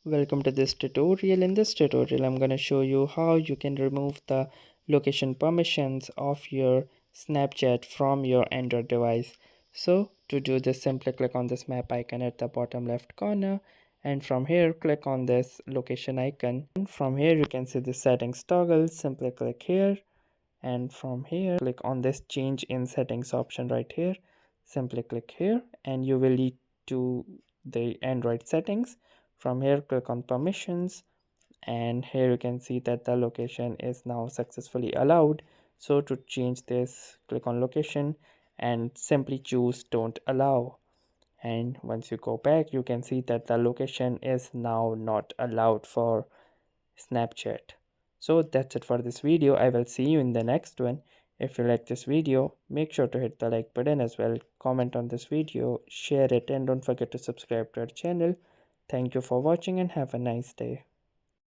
Welcome to this tutorial. In this tutorial, I'm going to show you how you can remove the location permissions of your Snapchat from your Android device. So to do this, simply click on this map icon at the bottom left corner, and from here click on this location icon. And from here you can see the settings toggle. Simply click here, and from here click on this change in settings option right here. Simply click here and you will lead to the Android settings. From here click on permissions, and here you can see that the location is now successfully allowed. So to change this, click on location and simply choose don't allow, and once you go back you can see that the location is now not allowed for Snapchat. So that's it for this video. I will see you in the next one. If you like this video, make sure to hit the like button as well, comment on this video, share it, and don't forget to subscribe to our channel. Thank you for watching and have a nice day.